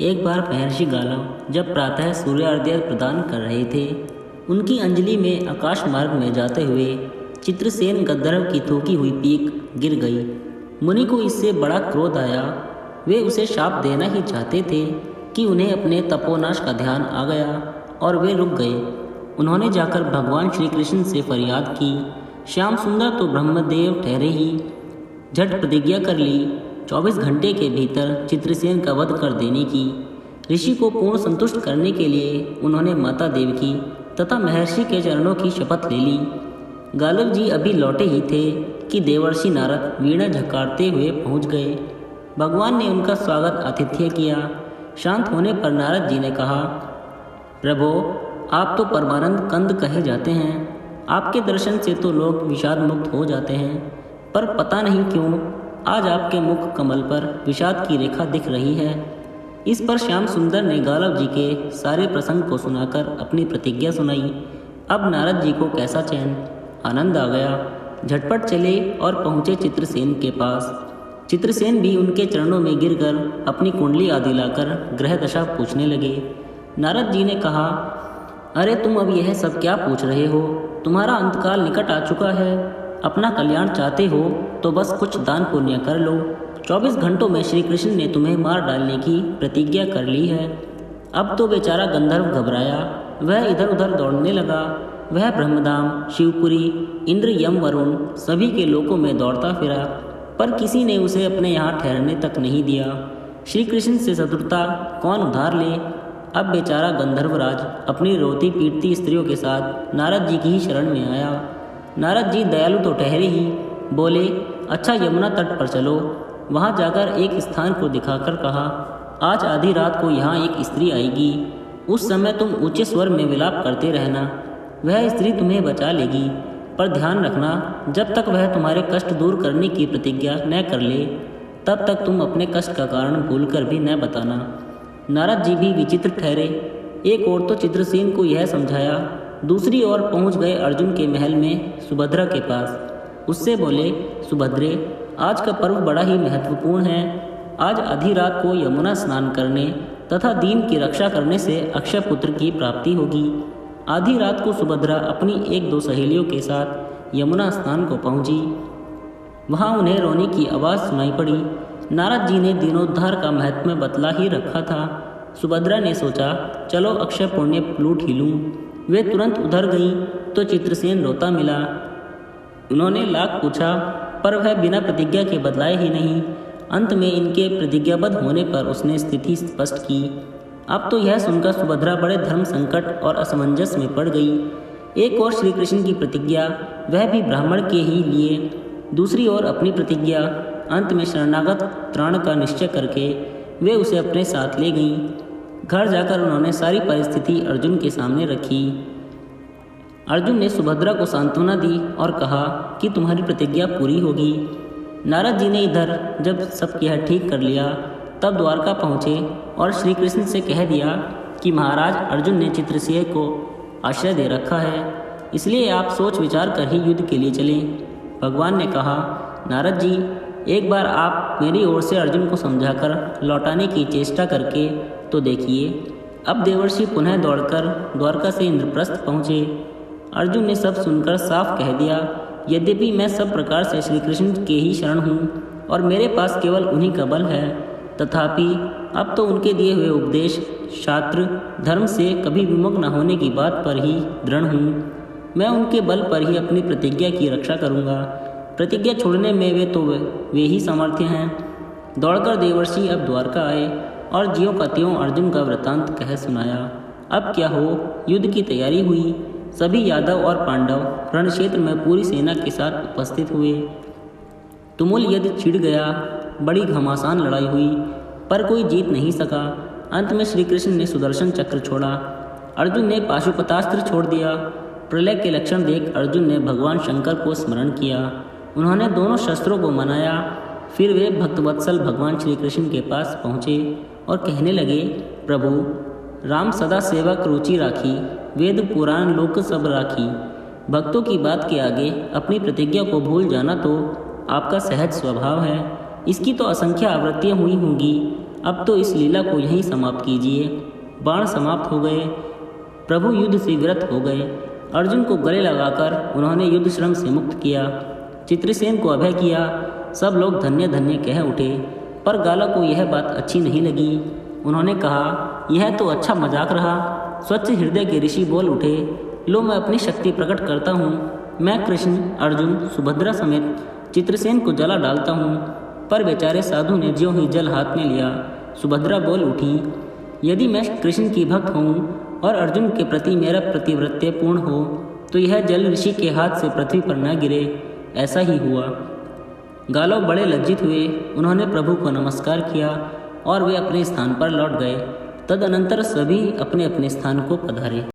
एक बार महर्षि गालव जब प्रातः सूर्यार्घ्य प्रदान कर रहे थे, उनकी अंजलि में आकाश मार्ग में जाते हुए चित्रसेन गंधर्व की थूकी हुई पीक गिर गई। मुनि को इससे बड़ा क्रोध आया। वे उसे शाप देना ही चाहते थे कि उन्हें अपने तपोनाश का ध्यान आ गया और वे रुक गए। उन्होंने जाकर भगवान श्री कृष्ण से फरियाद की। श्याम सुंदर तो ब्रह्मदेव ठहरे ही झट प्रतिज्ञा कर ली 24 घंटे के भीतर चित्रसेन का वध कर देने की। ऋषि को पूर्ण संतुष्ट करने के लिए उन्होंने माता देवकी तथा महर्षि के चरणों की शपथ ले ली। गालव जी अभी लौटे ही थे कि देवर्षि नारद वीणा झकारते हुए पहुंच गए। भगवान ने उनका स्वागत आतिथ्य किया। शांत होने पर नारद जी ने कहा, प्रभो, आप तो परमानंद कंद कहे जाते हैं। आपके दर्शन से तो लोग विषाद मुक्त हो जाते हैं, पर पता नहीं क्यों आज आपके मुख कमल पर विषाद की रेखा दिख रही है। इस पर श्याम सुंदर ने गालव जी के सारे प्रसंग को सुनाकर अपनी प्रतिज्ञा सुनाई। अब नारद जी को कैसा चैन आनंद आ गया। झटपट चले और पहुँचे चित्रसेन के पास। चित्रसेन भी उनके चरणों में गिरकर अपनी कुंडली आदि लाकर ग्रह दशा पूछने लगे। नारद जी ने कहा, अरे तुम अब यह सब क्या पूछ रहे हो? तुम्हारा अंतकाल निकट आ चुका है। अपना कल्याण चाहते हो तो बस कुछ दान पुण्य कर लो। 24 घंटों में श्री कृष्ण ने तुम्हें मार डालने की प्रतिज्ञा कर ली है। अब तो बेचारा गंधर्व घबराया। वह इधर उधर दौड़ने लगा। वह ब्रह्मधाम, शिवपुरी, इंद्र, यम, वरुण सभी के लोकों में दौड़ता फिरा, पर किसी ने उसे अपने यहाँ ठहरने तक नहीं दिया। श्री कृष्ण से शत्रुता कौन उधार ले? अब बेचारा गंधर्वराज अपनी रोती पीटती स्त्रियों के साथ नारद जी की ही शरण में आया। नारद जी दयालु तो ठहरे ही, बोले, अच्छा यमुना तट पर चलो। वहाँ जाकर एक स्थान को दिखाकर कहा, आज आधी रात को यहाँ एक स्त्री आएगी। उस समय तुम ऊंचे स्वर में विलाप करते रहना। वह स्त्री तुम्हें बचा लेगी, पर ध्यान रखना, जब तक वह तुम्हारे कष्ट दूर करने की प्रतिज्ञा न कर ले, तब तक तुम अपने कष्ट का कारण भूलकर भी न बताना। नारद जी भी विचित्र ठहरे। एक ओर तो चित्रसेन को यह समझाया, दूसरी ओर पहुंच गए अर्जुन के महल में सुभद्रा के पास। उससे बोले, सुभद्रे, आज का पर्व बड़ा ही महत्वपूर्ण है। आज आधी रात को यमुना स्नान करने तथा दीन की रक्षा करने से अक्षय पुत्र की प्राप्ति होगी। आधी रात को सुभद्रा अपनी 1-2 सहेलियों के साथ यमुना स्नान को पहुंची। वहां उन्हें रोने की आवाज़ सुनाई पड़ी। नारद जी ने दीनोद्धार का महत्व बतला ही रखा था। सुभद्रा ने सोचा, चलो अक्षय पुण्य लूट ही लूँ। वे तुरंत उधर गई तो चित्रसेन रोता मिला। उन्होंने लाख पूछा, पर वह बिना प्रतिज्ञा के बदलाए ही नहीं। अंत में इनके प्रतिज्ञाबद्ध होने पर उसने स्थिति स्पष्ट की। अब तो यह सुनकर सुभद्रा बड़े धर्म संकट और असमंजस में पड़ गई। एक ओर श्री कृष्ण की प्रतिज्ञा, वह भी ब्राह्मण के ही लिए, दूसरी ओर अपनी प्रतिज्ञा। अंत में शरणागत त्राण का निश्चय करके वे उसे अपने साथ ले गईं। घर जाकर उन्होंने सारी परिस्थिति अर्जुन के सामने रखी। अर्जुन ने सुभद्रा को सांत्वना दी और कहा कि तुम्हारी प्रतिज्ञा पूरी होगी। नारद जी ने इधर जब सब यह ठीक कर लिया, तब द्वारका पहुँचे और श्री कृष्ण से कह दिया कि महाराज अर्जुन ने चित्रसेन को आश्रय दे रखा है, इसलिए आप सोच विचार कर ही युद्ध के लिए चलें। भगवान ने कहा, नारद जी, एक बार आप मेरी ओर से अर्जुन को समझाकर लौटाने की चेष्टा करके तो देखिए। अब देवर्षि पुनः दौड़कर द्वारका से इंद्रप्रस्थ पहुँचे। अर्जुन ने सब सुनकर साफ कह दिया, यद्यपि मैं सब प्रकार से श्री कृष्ण के ही शरण हूँ और मेरे पास केवल उन्हीं का बल है, तथापि अब तो उनके दिए हुए उपदेश, शास्त्र, धर्म से कभी विमुख न होने की बात पर ही दृढ़ हूँ। मैं उनके बल पर ही अपनी प्रतिज्ञा की रक्षा करूँगा। प्रतिज्ञा छोड़ने में वे ही समर्थ हैं। दौड़कर देवर्षि अब द्वारका आए और ज्यों का त्यों अर्जुन का वृत्तांत कह सुनाया। अब क्या हो, युद्ध की तैयारी हुई। सभी यादव और पांडव रणक्षेत्र में पूरी सेना के साथ उपस्थित हुए। तुमुल युद्ध छिड़ गया। बड़ी घमासान लड़ाई हुई, पर कोई जीत नहीं सका। अंत में श्री कृष्ण ने सुदर्शन चक्र छोड़ा, अर्जुन ने पाशुपतास्त्र छोड़ दिया। प्रलय के लक्षण देख अर्जुन ने भगवान शंकर को स्मरण किया। उन्होंने दोनों शस्त्रों को मनाया। फिर वे भक्तवत्सल भगवान श्री कृष्ण के पास पहुँचे और कहने लगे, प्रभु, राम सदा सेवक रुचि राखी, वेद पुराण लोक सब राखी। भक्तों की बात के आगे अपनी प्रतिज्ञा को भूल जाना तो आपका सहज स्वभाव है। इसकी तो असंख्य आवृत्तियाँ हुई होंगी। अब तो इस लीला को यहीं समाप्त कीजिए। बाण समाप्त हो गए। प्रभु युद्ध से विरत हो गए। अर्जुन को गले लगाकर उन्होंने युद्ध श्रम से मुक्त किया। चित्रसेन को अभय किया। सब लोग धन्य धन्य कह उठे, पर गाला को यह बात अच्छी नहीं लगी। उन्होंने कहा, यह तो अच्छा मजाक रहा। स्वच्छ हृदय के ऋषि बोल उठे, लो मैं अपनी शक्ति प्रकट करता हूँ। मैं कृष्ण, अर्जुन, सुभद्रा समेत चित्रसेन को जला डालता हूँ। पर बेचारे साधु ने ज्यों ही जल हाथ में लिया। सुभद्रा बोल उठी, यदि मैं कृष्ण की भक्त हूँ और अर्जुन के प्रति मेरा प्रतिव्रत्य पूर्ण हो तो यह जल ऋषि के हाथ से पृथ्वी पर न गिरे। ऐसा ही हुआ। गालव बड़े लज्जित हुए। उन्होंने प्रभु को नमस्कार किया और वे अपने स्थान पर लौट गए। तदनंतर सभी अपने अपने स्थान को पधारे।